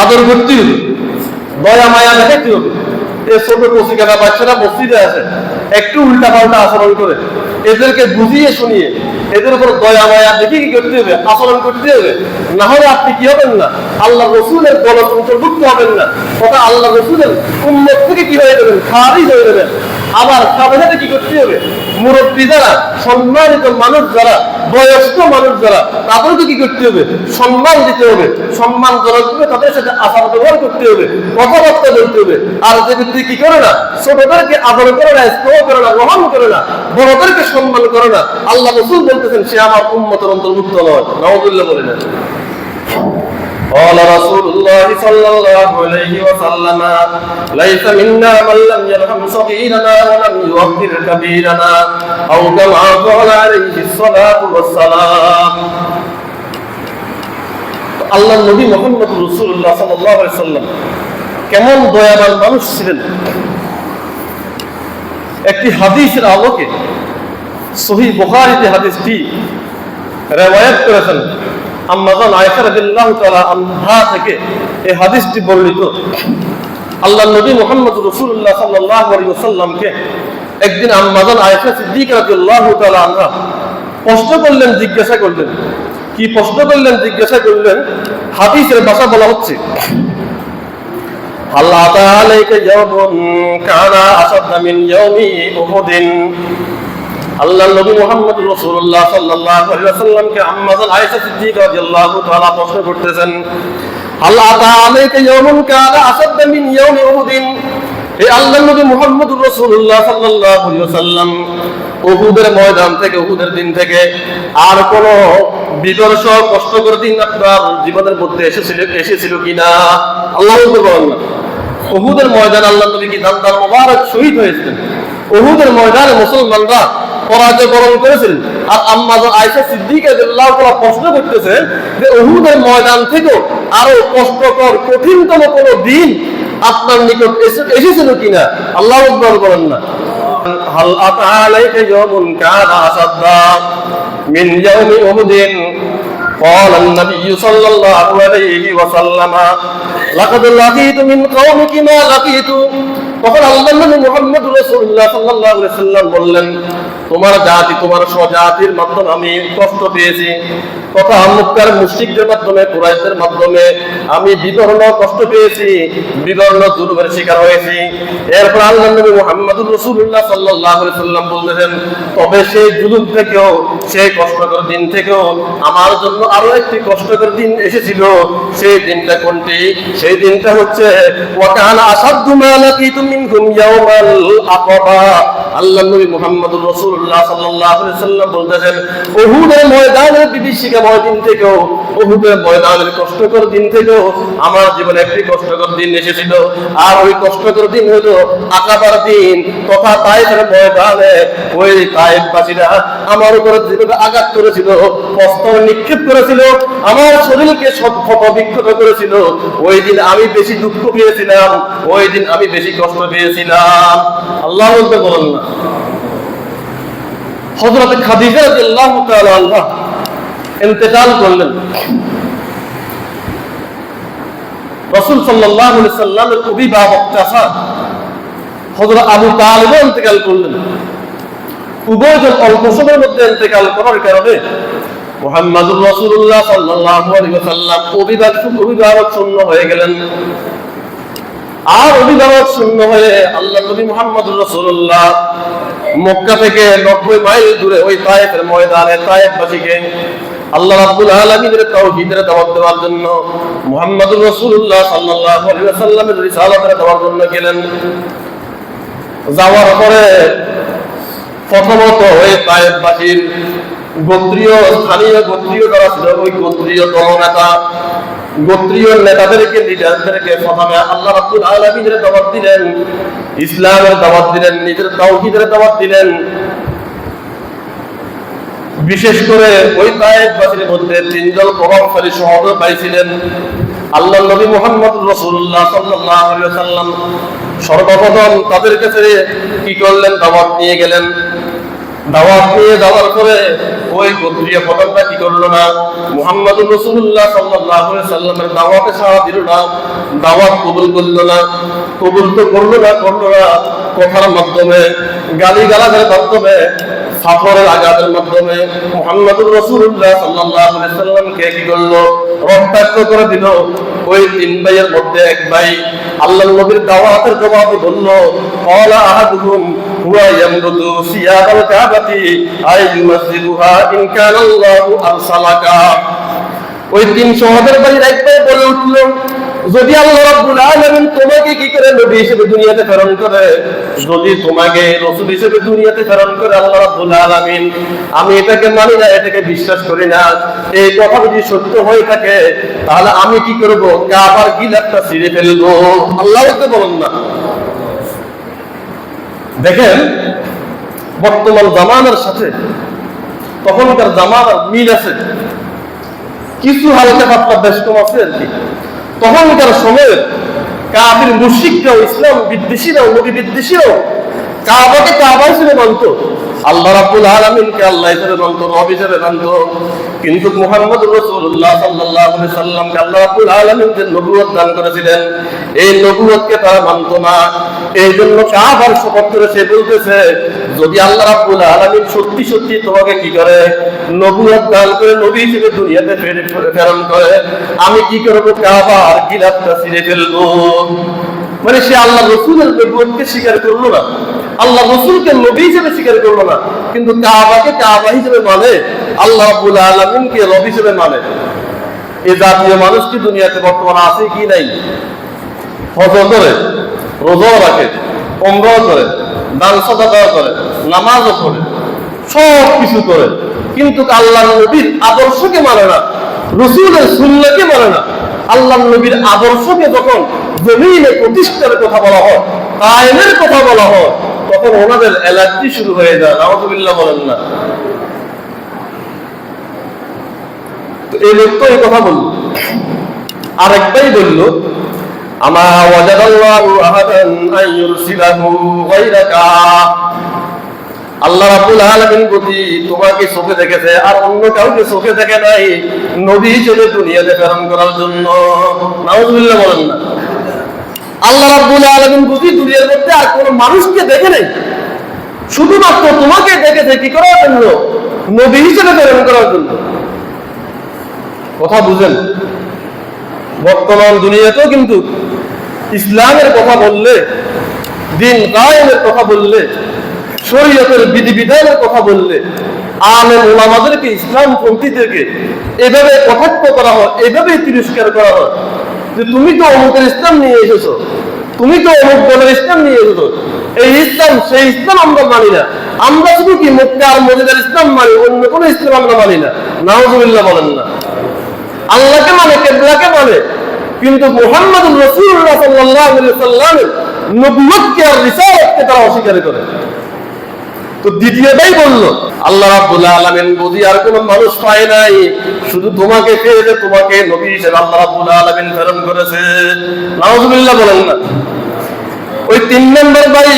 আদর করতে হবে, দয়া মায়া দেখাতে হবে। এই ছোট কচিকানা বাচ্চারা মসজিদে আছে, একটু উল্টা পাল্টা আচরণ করে, এদেরকে বুঝিয়ে শুনিয়ে এদের উপর দয়া মায়া দেখে কি করতে হবে, আচরণ করতে হবে। না হলে আপনি কি হবেন না, আল্লাহ রসুলের দলের অন্তর্ভুক্ত হবেন না, তথা আল্লাহ রসুলের উম্মত থেকে কি হয়ে যাবেন, খারিজ হয়ে যাবেন। আবার সাথে সাথে কি করতে হবে, মুরব্বী যারা, সম্মানিত মানুষ যারা, বয়স্ক মানুষ যারা, তাদেরকে কি করতে হবে? সম্মান দিতে হবে, সম্মানজনক ভাবে তাদের সাথে আচার ব্যবহার করতে হবে, কথাবার্তা বলতে হবে। আর যে ব্যক্তি কি করে না, ছোটদেরকে আদর করে না, স্নেহ করে না, গ্রহণ করে না, বড়দেরকে সম্মান করে না, আল্লাহ রাসূল বলতেছেন সে আমার উম্মতের অন্তর্ভুক্ত নয়। নাউযুবিল্লাহ বলেন। قال رسول الله صلى الله عليه وسلم ليس منا من لم يرحم صغيرنا ولم يوقر كبيرنا أو كما قال عليه الصلاة والسلام। আল্লাহ নবী মুহাম্মদ রাসূলুল্লাহ সাল্লাল্লাহু আলাইহি ওয়াসাল্লাম কেমন দয়াবান মানুষ ছিলেন, একটি হাদিসের আলোকে সহিহ বুখারীতে হাদিসটি রওয়ায়াত করেছেন আম্মা জান আয়েশা রাদিয়াল্লাহু তাআলা আনহা থেকে এই হাদিসটি বর্ণিত। আল্লাহ নবী মুহাম্মদ রাসূলুল্লাহ সাল্লাল্লাহু আলাইহি ওয়াসাল্লামকে একদিন আম্মা জান আয়েশা সিদ্দিকা রাদিয়াল্লাহু তাআলা আনহা প্রশ্ন করলেন, জিজ্ঞাসা করলেন। কি প্রশ্ন করলেন, জিজ্ঞাসা করলেন? হাদিসের ভাষা বলা হচ্ছে হাল আতা আলাইকা ইয়াউমুন কানা আসাদ্দা মিন ইয়াউমি উহুদিন। আল্লাহ নবী মুহাম্মদ রাসূলুল্লাহ সাল্লাল্লাহু আলাইহি ওয়াসাল্লামকে আম্মা জান আয়েশা সিদ্দিকা রাদিয়াল্লাহু তাআলা প্রশ্ন করতেছেন, হাল আতা আলাইকা ইয়াউমুন কানা আসাদ্দা মিন ইয়াউমি উহুদিন। হে আল্লাহ নবী মুহাম্মদ রাসূলুল্লাহ সাল্লাল্লাহু আলাইহি ওয়াসাল্লাম, উহুদের ময়দান থেকে, উহুদের দিন থেকে আর কোন বিদর্শ কষ্টকর দিন আপনার জীবনের মধ্যে এসেছিল কিনা? আল্লাহু আকবার বলেন না। উহুদের ময়দান আল্লাহ নবী কি দান মোবারক শহীদ হয়েছিলেন। উহুদের ময়দানে মুসলমানরা পরাজয় বরণ করেছিলেন। আর আম্মা জান আয়েশা সিদ্দিকা রাদিয়াল্লাহু তাআলা প্রশ্ন করতেছেন যে উহুদের ময়দান থেকে আরো কষ্টকর কঠিনতম কোন দিন আপনার নিকট এসেছিল কিনা? আল্লাহু আকবার বলেন না। হাল আতা আলাইকা ইয়াউমুন কানা আসাদ্দা মিন ইয়াউমি উহুদিন। قال النبي صلى الله عليه وسلم لقد لقيت من قومك ما لقيت। তখন আল্লাহ নবী মুহাম্মদ রাসূলুল্লাহ সাল্লাল্লাহু আলাইহি ওয়াসাল্লাম বললেন, তোমার জাতি, তোমার স্বজাতির মাধ্যমে আমি কষ্ট পেয়েছি, তথা মক্কার মুশরিকদের মাধ্যমে, কুরাইশদের মাধ্যমে আমি বিবর্ণ কষ্ট পেয়েছি, বিবর্ণ জুলুমের শিকার হয়েছি। এরপর আল্লাহ নবী মুহাম্মদ রাসূলুল্লাহ সাল্লাল্লাহু আলাইহি ওয়াসাল্লাম বলতেছেন, তবে সেই জুলুম থেকেও, সেই কষ্টকর দিন থেকেও আমার জন্য আরো একটি কষ্টকর দিন এসেছিল। সেই দিনটা কোনটি? সেই দিনটা হচ্ছে ওয়াকানা আসাদ্দু মা লাকিতু মিনহুম ইয়াওমাল আকাবা। আল্লাহ নবী মুহাম্মদ রাসূলুল্লাহ সাল্লাল্লাহু আলাইহি ওয়াসাল্লাম বলতেছেন, উহুদের ময়দানের বিভীষিকাময় দিন থেকেও, উহুদের ময়দানের কষ্টকর দিন থেকেও আমার জীবনে একটি কষ্টকর দিন এসেছিল। আর ওই কষ্টকর দিন হলো আকাবার দিন, তথা তায়েফের ময়দানে ওই তায়েফবাসীরা আমার উপরে যেভাবে আঘাত করেছিল, অস্ত্র নিক্ষেপ করেছিল, আমার শরীরকে ক্ষত বিক্ষত করেছিল, ওই দিন আমি বেশি দুঃখ পেয়েছিলাম, ওই দিন আমি বেশি কষ্ট পেয়েছিলাম। আল্লাহ বলতে বলেন না। হযরত খাদিজা রাদিয়াল্লাহু তাআলা আনহা ইন্তেকাল করলেন। রাসূল সাল্লাল্লাহু আলাইহি ওয়াসাল্লামের অভিভাবক চাচা হযরত আবু তালিব ইন্তেকাল করলেন। উভয়জন অল্প সময়ের মধ্যে ইন্তেকাল করার কারণে মুহাম্মদুর রাসূলুল্লাহ সাল্লাল্লাহু আলাইহি ওয়াসাল্লাম অভিভাবক শূন্য হয়ে গেলেন। আর অভিভাবক শূন্য হয়ে আল্লাহ নবী মুহাম্মদুর রাসূলুল্লাহ মক্কা থেকে 90 মাইল দূরে ওই তায়েফের ময়দানে তায়েফবাসীকে আল্লাহ রাব্বুল আলামিনের তাওহীদের দাওয়াত দেওয়ার জন্য, মুহাম্মদুর রাসূলুল্লাহ সাল্লাল্লাহু আলাইহি ওয়াসাল্লামের রিসালাতের দেওয়ার জন্য গেলেন। যাওয়ার পরে প্রথমত ওই তায়েফবাসীর গোত্রীয়, স্থানীয় গোত্রীয় যারা ছিল, ওই গোত্রীয় দলনেতা, গোত্রীয় নেতাদেরকে, লিডারদেরকে প্রথমে আল্লাহ রাব্বুল আলামিনের দাওয়াত দিলেন, ইসলামের দাওয়াত দিলেন, নিজের তাওহীদের দাওয়াত দিলেন। বিশেষ করে ওই তায়েফবাসীর মধ্যে তিনজন প্রভাবশালী সহোদর পাইছিলেন। আল্লাহ নবী মুহাম্মদ রাসূলুল্লাহ সাল্লাল্লাহু আলাইহি ওয়াসাল্লাম সর্বপ্রথম তাদের কাছে কি করলেন? দাওয়াত নিয়ে গেলেন। দাওয়াত নিয়ে যাওয়ার পরে ওই গোত্রীয় প্রধানরা কি করলো না? মুহাম্মদুর রাসূলুল্লাহ সাল্লাল্লাহু আলাইহি ওয়াসাল্লামের দাওয়াতে সাড়া দিল না, দাওয়াত কবুল করলো না। কবুল তো করলো না, কথার মাধ্যমে, গালিগালাজের মাধ্যমে, সাফরের আঘাতের মাধ্যমে মুহাম্মদুর রাসূলুল্লাহ সাল্লাল্লাহু আলাইহি ওয়াসাল্লামকে কি করলো? রক্তাক্ত করে দিল। ওই তিন ভাইয়ের মধ্যে এক ভাই আল্লাহর নবীর দাওয়াতের জবাবে বলল, ক্বালা আহাদুহুম হুয়া ইয়ামদুদু সিয়াবাল কাবাতি আই ইউমাসজিদুহা ইন কানা আল্লাহু আরসালাকা। ওই তিন সহোদর ভাইয়ের এক ভাই বলে উঠল, যদি আল্লাহ রাব্বুল আলামিন তোমাকে কি করে নবী হিসেবে দুনিয়াতে প্রেরণ করে, যদি তোমাকে রাসূল হিসেবে দুনিয়াতে প্রেরণ করে আল্লাহ রাব্বুল আলামিন, আমি এটাকে মানি না, এটাকে বিশ্বাস করি না। এই কথা যদি সত্য হয়ে থাকে তাহলে আমি কি করব? কাবার গিলাফটা ছিঁড়ে ফেলবো। আল্লাহও তো বলেন না। দেখেন বর্তমান জামানার সাথে তখনকার জামানার মিল আছে, কিছু হালকা পাতলা ব্যস্তম আছে আর কি। তখনকার সময়ে কাফির মুশরিকরাও, ইসলাম বিদ্বেষীরাও, নবী বিদ্বেষীরাও কাবাকে কাবা হিসেবে মানত, আল্লাহ রাব্বুল আলামিনকে আল্লাহ হিসেবে মানত, নবী হিসেবে মানত। কিন্তু মুহাম্মদুর রাসূলুল্লাহ সাল্লাল্লাহু আলাইহি সাল্লামকে আল্লাহ রাব্বুল আলামিন যে নবুয়ত দান করেছিলেন, এই নবুয়তকে তারা মানত না। এই জন্য কাবার শপথ করে সে বলতেছে, যদি আল্লাহ রাব্বুল আলামিন সত্যি সত্যি তোমাকে কি করে নবুয়ত দান করে নবী হিসেবে দুনিয়াতে প্রেরণ করে, আমি কি করব? কাবার গিলাফটা ছিঁড়ে ফেলবো। মানে সে আল্লাহ রাসূলের নবুয়তকে স্বীকার করলো না, আল্লাহ রাসূলকে নবী হিসেবে স্বীকার করলো না, কিন্তু কাবাকে কাবা হিসেবে মানে, আল্লাহ রাব্বুল আলামিনকে রব হিসেবে মানে। এই জাতীয় মানুষ কি দুনিয়াতে বর্তমানে আছে কি নাই? হজ করে, রোজা রাখে, উমরা করে, দান সাদাকা করে, নামাজও পড়ে, সব কিছু করে, কিন্তু আল্লাহর নবীর আদর্শকে মানে না, রাসূলের সুন্নাহকে মানে না। আল্লাহর নবীর আদর্শকে যখন জমিনে প্রতিষ্ঠার কথা বলা হয়, কায়েমের কথা বলা হয়, তখন ওনাদের এলার্জি শুরু হয়ে যায়। নাউযুবিল্লাহ বলেন না। তো এই লোক তো এই কথা বলল। আরেকটাই বলল, আমা ওয়াজাদাল্লাহু আহাদান আন ইউরসিলাহু গায়রাকা। আল্লাহ রাব্বুল আলামিন যদি তোমাকে চোখে দেখেছে আর অন্য কাউকে চোখে দেখে নাই নবী হিসেবে দুনিয়াতে প্রেরণ করার জন্য। নাউযুবিল্লাহ বলেন না। আল্লাহ রাব্বুল আলামিন যদি দুনিয়ার মধ্যে আর কোনো মানুষকে দেখে নাই, শুধুমাত্র তোমাকে দেখেছে কি করার জন্য? নবী হিসেবে প্রেরণ করার জন্য। কথা বুঝেন? বর্তমান দুনিয়াতেও কিন্তু ইসলামের কথা বললে, দিন কায়েমের কথা বললে, শরীয়তের বিধিবিধানের কথা বললে, আলেম ওলামাদেরকে, ইসলাম পন্থীদেরকে এভাবে কটাক্ষ করা হয়, এভাবেই তিরস্কার করা হয় যে তুমি তো অমুকের ইসলাম নিয়ে এসেছো, তুমি তো অমুক দলের ইসলাম নিয়ে এসেছো, এই ইসলাম সেই ইসলাম আমরা মানি না, আমরা শুধু কি মক্কা আর মদিনার ইসলাম মানি, অন্য কোনো ইসলাম আমরা মানি না। নাউযুবিল্লাহ বলেন না। আল্লাহকে মানে, কিবলাকে মানে, কিন্তু মুহাম্মদুর রাসূলুল্লাহ সাল্লাল্লাহু আলাইহি ওয়াসাল্লামের নবুয়তকে আর রিসালাতকে তারা অস্বীকার করে। তো দ্বিতীয়টাই বলল, আল্লাহ রাব্বুল আলামিন বুঝি আর কোনো মানুষ পায় নাই, শুধু তোমাকে পেয়েছে, তোমাকে নবী হিসেবে আল্লাহ রাব্বুল আলামিন প্রেরণ করেছে। নাউযুবিল্লাহ বলেন না। ওই তিন নম্বর ভাই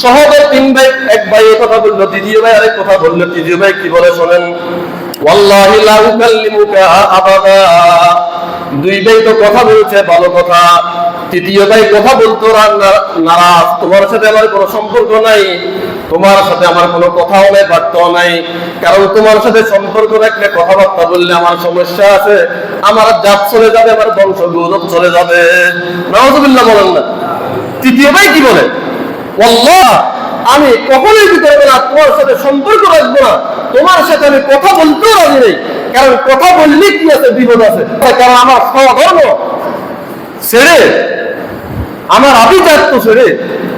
সহোদর, তিন ভাই, এক ভাই এই কথা বলল, দ্বিতীয় ভাই আরেক কথা বলল। তৃতীয় ভাই কি বলে শোনেন, ওয়াল্লাহি লা উকাল্লিমুকা আবাদা। দুই ভাই তো কথা বলছে ভালো কথা, তৃতীয় ভাই কথা বলতো নারাজ, তোমার সাথে আমার কোনো সম্পর্ক নাই, তোমার সাথে আমার কোনো কথাও নাই, বার্তাও নাই, কারণ তোমার সাথে সম্পর্ক রাখলে, কথাবার্তা বললে আমার সমস্যা আছে, আমার জাত চলে যাবে, আমার বংশ গৌরব চলে যাবে। নাউযুবিল্লাহ বলেন না। তৃতীয় ভাই কি বলে, আল্লাহ আমি কখনোই কি করবো না, তোমার সাথে সম্পর্ক রাখবো না, তোমার সাথে আমি কথা বলতেও রাজি নেই, কারণ কথা বললে কি আছে, বিপদ আছে। কারণ আমার স্বধর্ম ছেড়ে, আমার আভিজাত্য ছেড়ে,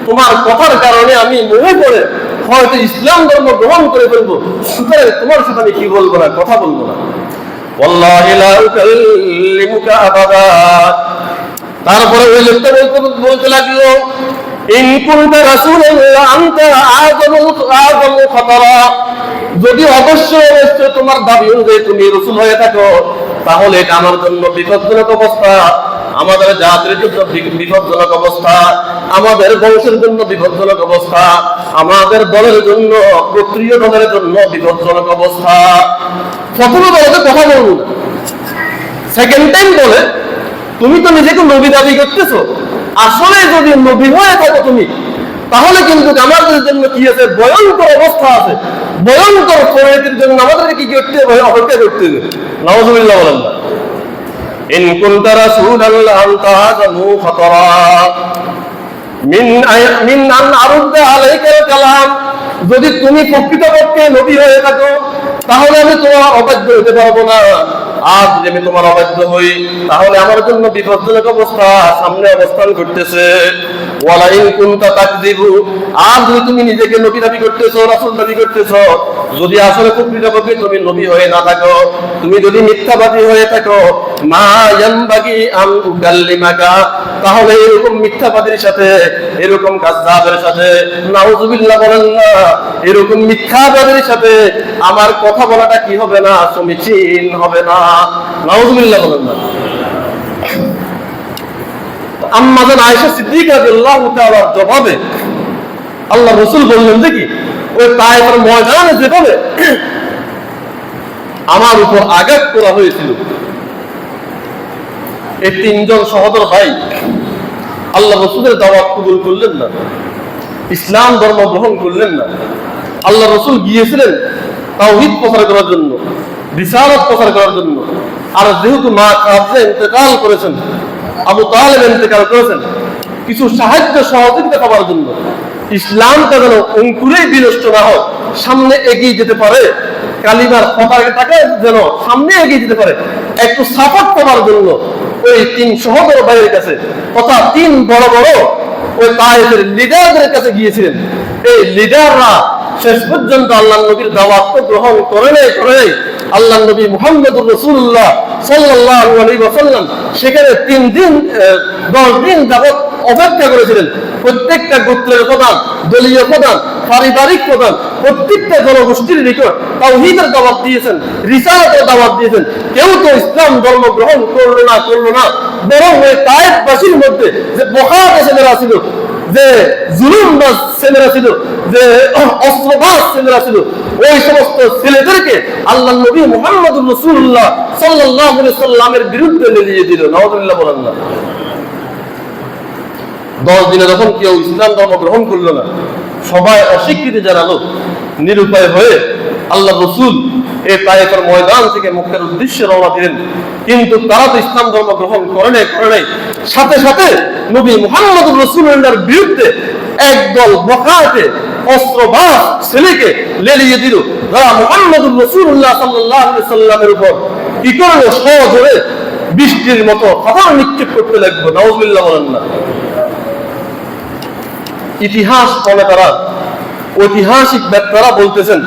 তোমার কথার কারণে আমি মোহে পড়ে হয়তো ইসলাম ধর্ম গ্রহণ করে ফেলবো, সুতরাং তোমার সাথে আমি কি বলবো না, কথা বলবো না। ওয়াল্লাহি লা উকাল্লিমুকা আবাদা। তারপরে ওই লোকটা বলতে লাগলো, ইন কুনতা রাসূলান আনতা আযমু খাতারা। যদি অবশ্যই তোমার দাবি অনুযায়ী তুমি রাসূল হয়ে থাকো, তাহলে এটা আমার জন্য বিপজ্জনক অবস্থা, আমাদের জাতির জন্য বিপজ্জনক অবস্থা, আমাদের বংশের জন্য বিপজ্জনক অবস্থা, আমাদের দলের জন্য, গোত্রীয় দলের জন্য বিপজ্জনক অবস্থা। প্রথমে বলে কথা বলবো না, সেকেন্ড টাইম বলে তুমি তো নিজেকে নবী দাবি করতেছো, আসলে যদি নবী হয়ে থাকো তুমি, তাহলে কিন্তু আমাদের জন্য কি আছে, ভয়ঙ্কর অবস্থা আছে, ভয়ঙ্কর পরিণতির জন্য আমাদেরকে কি করতে হবে, অপেক্ষা করতে হবে। নাউযুবিল্লাহ বলেন না। ইন কুনতা রাসূলান লাআনতাযামু খাতারা মিন আন আরুদ্দা আলাইকাল কালাম। যদি তুমি প্রকৃতপক্ষে নবী হয়ে থাকো তাহলে আমি তোমার অবাধ্য হতে পারবো না। আর যদি আমি তোমার অবাধ্য হই তাহলে আমার জন্য বিপজ্জনক অবস্থা সামনে অবস্থান করতেছে। ওয়ালা ইন কুনতা তাকযিবু, আর যদি তুমি নিজেকে নবী দাবি করতেছো, রাসূল দাবি করতেছো, যদি আসলে প্রকৃতপক্ষে তুমি নবী হয়ে না থাকো, তুমি যদি মিথ্যাবাদী হয়ে থাকো, মা ইয়ানবাগি আন উকাল্লিমাকা, তাহলে এরকম মিথ্যাবাদীর সাথে, এরকম কাযযাবের সাথে, নাউযুবিল্লাহ বলেন না, এরকম মিথ্যাবাদীর সাথে আমার কথা বলাটা কি হবে না, সমীচীন হবে না। নাউযুবিল্লাহ বলেন না। আম্মা জান আয়েশা সিদ্দিকা রাদিয়াল্লাহু তাআলার জবাবে আল্লাহ রাসূল বললেন যে কি, ওই তায়েফের ময়দানে যেভাবে আমার উপর আঘাত করা হয়েছিল, এই তিনজন সহোদর ভাই আল্লাহ রাসূলের দাওয়াত কবুল করলেন না, ইসলাম ধর্ম গ্রহণ করলেন না। আল্লাহ রাসূল গিয়েছিলেন তাওহীদ প্রচার করার জন্য, রিসালাত প্রচার করার জন্য। আর যেহেতু মা কাছে ইন্তেকাল করেছেন, আবু তালেব ইন্তেকাল করেছেন, কিছু সাহায্য সহযোগিতা পাওয়ার জন্য, ইসলামটা যেন অঙ্কুরেই বিনষ্ট না হয়, সামনে এগিয়ে যেতে পারে, কালিমার পতাকাটাকে যেন সামনে এগিয়ে যেতে পারে, একটু সাপোর্ট পাওয়ার জন্য ওই তিন সহোদর ভাইয়ের কাছে তথা তিন বড় বড় ওই তায়েফের লিডারদের কাছে গিয়েছিলেন। এই লিডাররা শেষ পর্যন্ত আল্লাহ নবীর দাওয়াত গ্রহণ করে নাই। আল্লাহ নবী মুহাম্মদুর রাসূলুল্লাহ সাল্লাল্লাহু আলাইহি ওয়াসাল্লাম সেখানে 3 দিন 10 দিন যাবত অপেক্ষা করেছিলেন। প্রত্যেকটা গোত্রের প্রধান, দলীয় প্রধান, পারিবারিক প্রধান, প্রত্যেকটা জনগোষ্ঠীর নিকট তাওহীদের দাওয়াত দিয়েছেন, রিসালাতের দাওয়াত দিয়েছেন। কেউ তো ইসলাম ধর্ম গ্রহণ করলো না, বরং ওই তায়েফবাসীর মধ্যে যে বখার ছেলেরা ছিল, যে জুলুমবাজ ছেলেরা ছিল, যে অস্ত্রবাজ ছেলেরা ছিল, ওই সমস্ত ছেলেদেরকে আল্লাহ নবী মুহাম্মদুর রাসূলুল্লাহ সাল্লাল্লাহু আলাইহি সাল্লামের বিরুদ্ধে লেলিয়ে দিল। নাউযুবিল্লাহ বলেন না। 10 দিনে যখন কেউ ইসলাম ধর্ম গ্রহণ করলো না, সবাই অস্বীকৃতি জানালো, নিরুপায় হয়ে আল্লাহ রাসূল এই তায়েফের ময়দান থেকে মক্কার উদ্দেশ্যে রওনা দিলেন। কিন্তু তারা তো ইসলাম ধর্ম গ্রহণ করে নাই। সাথে সাথে নবী মুহাম্মদুর রাসূলুল্লাহর বিরুদ্ধে একদল বখাটে অস্ত্রবাজ ছেলেকে লেলিয়ে দিল, যারা মুহাম্মদুর রাসূলুল্লাহ সাল্লাল্লাহু আলাইহি সাল্লামের উপর কি করলো, সজোরে বৃষ্টির মতো পাথর নিক্ষেপ করতে লাগলো। নাউযুবিল্লাহ বলেন না। ইতিহাস বলে, তারা ঐতিহাসিক ব্যক্তিরা বলতেছেন,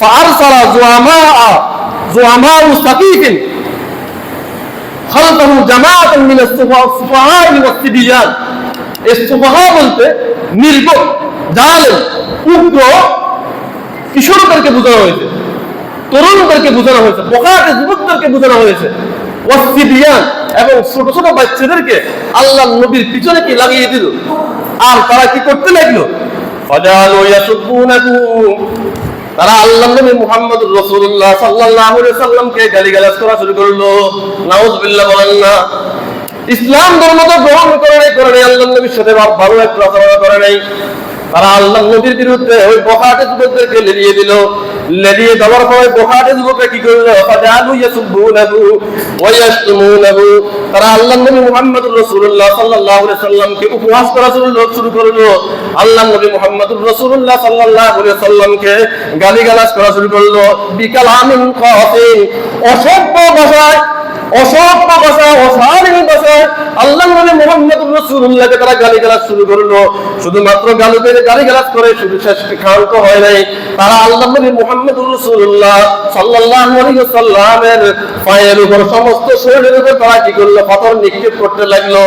ফারসালা জুআমাউ সাকিফিন খালফাহু জামাআতুন মিনাস সুফাহা ওয়াস-সিবিয়ান। এই সুফাহা বলতে নির্বোধ, জালেম, উগ্র কিশোরদেরকে বোঝানো হয়েছে, তরুণদেরকে বোঝানো হয়েছে, বখাটে যুবকদেরকে বোঝানো হয়েছে, ওয়াস-সিবিয়ান এবং ছোট ছোট বাচ্চাদেরকে আল্লাহ নবীর পিছনে কি লাগিয়ে দিল। আর তারা কি করতে লাগলো, ফাজালু ইয়াসুবুনাহু, তারা আল্লাহ নবী মুহাম্মদুর রাসূলুল্লাহ সাল্লাল্লাহু আলাইহি সাল্লামকে গালিগালাজ করা শুরু করলো। নাউযুবিল্লাহ বলেন না। ইসলাম ধর্ম তো গ্রহণ করে নাই, আল্লাহ নবীর সাথে ভালো একটা আচরণ করে নাই। তারা আল্লাহ নবীর বিরুদ্ধে ওই বখাটে যুবকদেরকে লেলিয়ে দিল। লেলিয়ে দেওয়ার পরে বখাটে যুবকরা কি করলো, ফাজালু ইয়াসুবুনাহু ওয়া ইয়াশতুমুনাহু, তারা আল্লাহ নবী মুহাম্মদুর রাসূলুল্লাহ সাল্লাল্লাহু আলাইহি সাল্লামকে উপহাস করা শুরু করলো। আল্লাহ নবী মুহাম্মদুর রাসূলুল্লাহ সাল্লাল্লাহু আলাইহি সাল্লামকে গালিগালাজ করা শুরু করলো। বিকালামিন কাফিন, অসভ্য ভাষায়, অশালীন ভাষায় আল্লাহ নবী মুহাম্মদুর রাসূলুল্লাহকে তারা গালিগালাজ শুরু করলো। শুধুমাত্র গালিগালাজ করে শুধু শেষ ক্ষান্ত হয় নাই, তারা আল্লাহ নবী মুহাম্মদুর রাসূলুল্লাহ সাল্লাল্লাহু আলাইহি সাল্লামের পায়ের উপর, সমস্ত শরীরের উপর তারা কি করলো, পাথর নিক্ষেপ করতে লাগলো।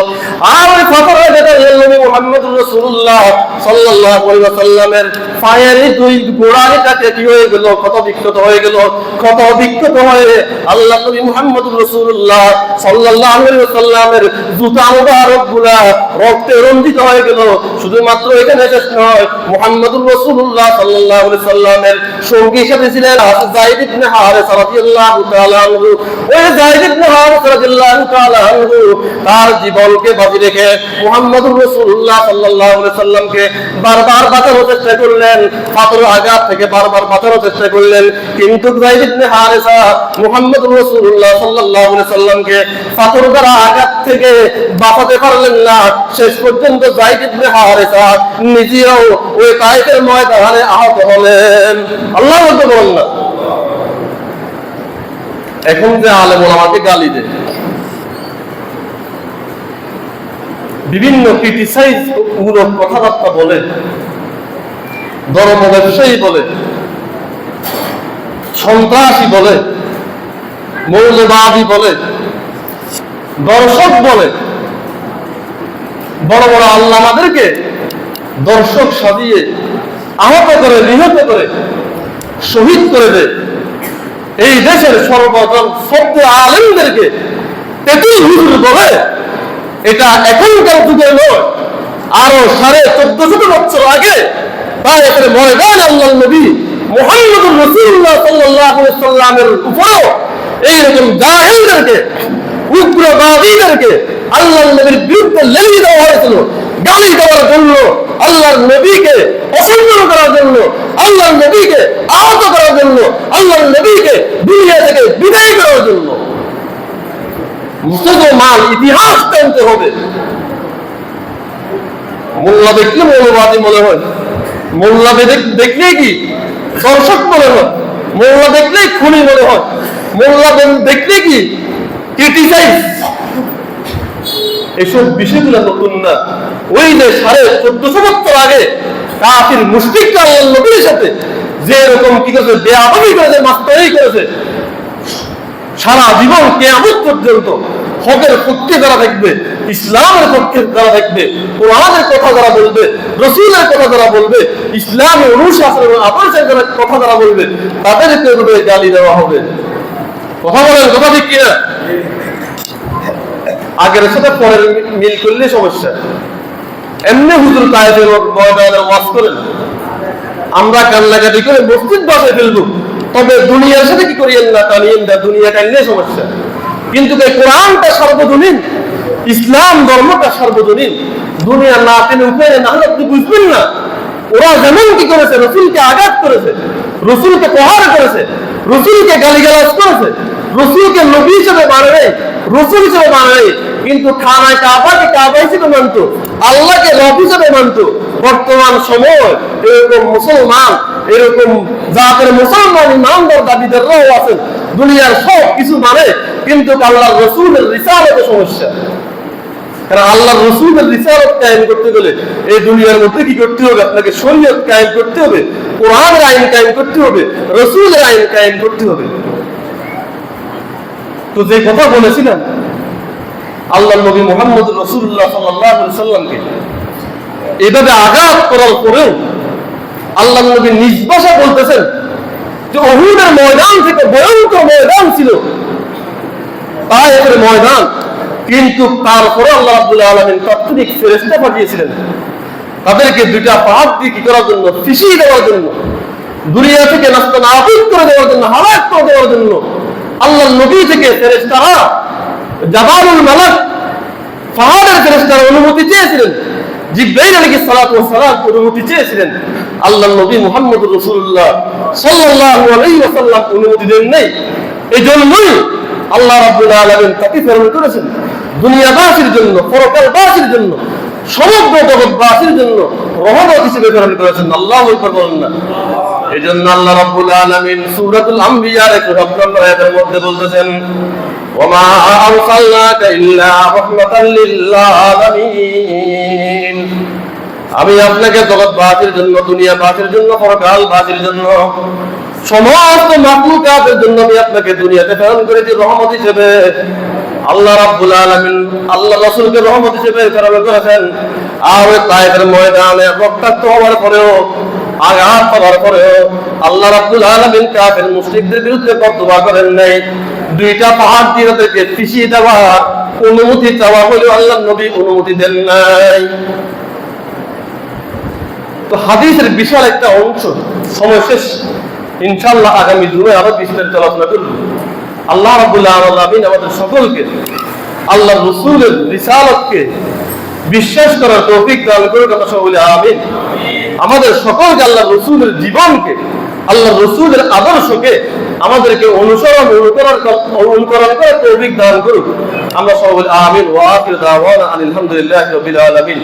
আর ওই পাথরের যেটা নবী মুহাম্মদুর রাসূলুল্লাহ সাল্লাল্লাহু আলাইহি সাল্লামের পায়ের দুই গোড়ালিটাকে কি হয়ে গেল, ক্ষত বিক্ষত হয়ে গেল। ক্ষত বিক্ষত হয়ে আল্লাহ নবী মুহাম্মদুর রাসূলুল্লাহ সাল্লাল্লাহু আলাইহি সাল্লামের জুতা মুবারকগুলা রক্তে রঞ্জিত হয়ে গেল। শুধুমাত্র এখানে শেষ নয়, মুহাম্মদুর রাসূলুল্লাহ সাল্লাল্লাহু আলাইহি সাল্লামের সঙ্গী সাথে ছিলেন যায়েদ ইবনে হারেসা রাদিয়াল্লাহু তাআলা আনহু। ওই যায়েদ ইবনে হারেসা রাদিয়াল্লাহু তাআলা আনহু তার জীবনকে বাজি রেখে মুহাম্মদুর রাসূলুল্লাহ সাল্লাল্লাহু আলাইহি সাল্লামকে বারবার বাঁচানোর চেষ্টা করলেন, পাথরের আঘাত থেকে বারবার বাঁচানোর চেষ্টা করলেন। কিন্তু যায়েদ ইবনে হারেসা মুহাম্মদুর রাসূলুল্লাহ সাল্লাল্লাহু আলাইহি সাল্লামকে পাথর দ্বারা আঘাত থেকে বাঁচাতে পারলেন না। শেষ পর্যন্ত যায়েদ ইবনে হারেসা নিজেও ওই তায়েফের ময়দানে আহত হলেন। আল্লাহু আকবার বলেন না। এখন যে আলেম ওলামাকে গালি দেয়, বিভিন্ন ক্রিটিসাইজ মূলক কথাবার্তা বলে, ধর্ম ব্যবসায়ী বলে, সন্ত্রাসী বলে, মৌলবাদী বলে, দর্শক বলে, বড় বড় আল্লামাদেরকে দর্শক সাজিয়ে আহত করে, নিহত করে, শহীদ করে দেয়। এই দেশের সর্বপ্রথম সত্য আলেমদেরকে তেতুল হুজুর বলে। এটা এখনকার যুগে নয়, আরো 1450 বছর আগে তায়েফের ময়দানে আল্লাহর নবী মুহাম্মদুর রাসূলুল্লাহ সাল্লাল্লাহু আলাইহি সাল্লামের উপরও এইরকম জাহেলদেরকে, উগ্রবাদীদেরকে আল্লাহর নবীর বিরুদ্ধে লেলিয়ে দেওয়া হয়েছিল, গালি দেওয়ার জন্য, আল্লাহর নবীকে অসম্মান করার জন্য, আল্লাহর নবীকে আহত করার জন্য, আল্লাহর নবীকে দুনিয়া থেকে বিদায় করার জন্য। মুসলমান ইতিহাস জানতে হবে। মোল্লা দেখলে মৌলবাদী মনে হয়, মোল্লা দেখলে কি দর্শক মনে হয়, মোল্লা দেখলে খুনি মনে হয়, মোল্লা দেখলে কি ক্রিটিসাইজ। এসব বিষয়গুলো নতুন না। ওই যে 1450 বছর আগে কাফির মুশরিকরা আল্লাহর নবীর সাথে যে এরকম কি করেছে, বেয়াদবি করেছে, মাস্তানি করেছে, সারা জীবন কিয়ামত পর্যন্ত হকের পক্ষে যারা থাকবে, ইসলামের পক্ষে যারা থাকবে, কোরআনের কথা যারা বলবে, রাসূলের কথা যারা বলবে, ইসলামী অনুশাসন এবং আদর্শের কথা যারা বলবে, তাদেরকে এভাবে গালি দেওয়া হবে। কথা বলেন, কথা ঠিক কিনা? আগের সাথে পরের মিল করলে সমস্যা। এমনি হুজুর তায়েফের ময়দানে ওয়াজ করেন, আমরা কান্নাকাটি করে মসজিদ বাসায় ফেলবো, তবে দুনিয়ার সাথে কি করিয়েন না, টানিয়েন না, দুনিয়া টানলে সমস্যা। কিন্তু কোরআনটা সার্বজনীন, ইসলাম ধর্মটা সার্বজনীন। দুনিয়া না টেনে উপরে না হলে আপনি বুঝবেন না। ওরা যেমন কি করেছে, রসুলকে আঘাত করেছে, রসুলকে প্রহার করেছে, রসুলকে গালিগালাজ করেছে, রসুলকে নবী হিসেবে মানে নেই, রসুল হিসেবে মানে নেই, কিন্তু খানায় কাবাকে কাবা হিসেবে মানত, আল্লাহকে রব হিসেবে মানত। বর্তমান সময় এরকম মুসলমান, এরকম জাতের মুসলমান ইমানদার দাবিদাররাও আছেন, দুনিয়ার সব কিছু মানে, কিন্তু আল্লাহর রসুলের রিসালাতে সমস্যা। কারণ আল্লাহর রসুলের রিসালাত কায়েম করতে গেলে এই দুনিয়ার মধ্যে কি করতে হবে? আপনাকে শরীয়ত কায়েম করতে হবে, কোরআনের আইন কায়েম করতে হবে, রসুলের আইন কায়েম করতে হবে। তো যে কথা বলেছিলাম, আল্লাহর নবী মুহাম্মদ রাসূলুল্লাহ সাল্লাল্লাহু আলাইহি সাল্লামকে এভাবে আঘাত করার পরেও আল্লাহর নবী নিজ ভাষায় বলতেছেন যে উহুদের ময়দান থেকে ভয়ঙ্কর ময়দান ছিল, তায়েফের ময়দান, কিন্তু তারপরে আল্লাহ রাব্বুল আলামিন তাৎক্ষণিক ফেরেশতা পাঠিয়েছিলেন তাদেরকে দুইটা পাহাড় দিয়ে কি করার জন্য, ফিসিয়ে দেওয়ার জন্য, দুনিয়া থেকে নাস্তানাবুদ করে দেওয়ার জন্য, হালাক করে দেওয়ার জন্য। আল্লাহর নবী থেকে ফেরেশতারা জাবালুল মালাক পাহাড়ের ফেরেশতারা অনুমতি চেয়েছিলেন, জিবরাইল আলাইহিস সালাতু ওয়াস সালাম অনুমতি চেয়েছিলেন। আল্লাহর নবী মুহাম্মদুর রাসূলুল্লাহ সাল্লাল্লাহু আলাইহি ওয়াসাল্লাম অনুমতি দেন নাই। এজন্যই আল্লাহ রাব্বুল আলামিন তাকে প্রেরণ করেছেন দুনিয়াবাসীর জন্য, পরকালবাসীর জন্য, সমগ্র জগৎবাসীর জন্য রহমত হিসেবে প্রেরণ করেছেন। আল্লাহু আকবার বলেন না। এজন্য আল্লাহ রাব্বুল আলামিন সূরাতুল আম্বিয়ার 1 নম্বর আয়াতের মধ্যে বলতেছেন, ওয়া মা আরসালনাকা ইল্লা রাহমাতাল লিল আলামিন, আমি আপনাকে জগৎবাসীর জন্য, দুনিয়াবাসীর জন্য, পরকালবাসীর জন্য, সমস্ত মাখলুকাতের জন্য আমি আপনাকে দুনিয়াতে প্রেরণ করেছি রহমত হিসেবে। আল্লাহ রাব্বুল আলামিন আল্লাহ রাসূলকে রহমত হিসেবে প্রেরণ করেছেন। আর ওই তায়েফের ময়দানে রক্তাক্ত হওয়ার পরেও, আঘাত পাওয়ার পরেও আল্লাহ রাব্বুল আলামিন কাফের মুশরিকদের বিরুদ্ধে বদদুয়া করেন নাই। দুইটা পাহাড় দিয়ে তাদেরকে পিছিয়ে দেওয়ার অনুমতি চাওয়া হলেও আল্লাহর নবী অনুমতি দেন নাই। তো হাদিসের বিশাল একটা অংশ, সময় শেষ, ইনশাআল্লাহ আগামী জুমে আরো বিস্তারিত আলোচনা করব। আল্লাহ রাব্বুল আলামিন আমাদের সকলকে আল্লাহ রসুলের রিসালাতকে বিশ্বাস করার তৌফিক দান করুক। আমরা সবাই বলি আমিন। আমাদের সকলকে আল্লাহ রসুলের জীবনকে, আল্লাহ রসুলের আদর্শকে আমাদেরকে অনুকরণ করার তৌফিক দান করুক। আমরা সবাই বলি আমিন। ওয়া আখিরু দাওয়ানা আলহামদুলিল্লাহি রাব্বিল আলামিন।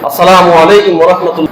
আসসালামু আলাইকুম ওয়া রাহমাতুল্লাহ।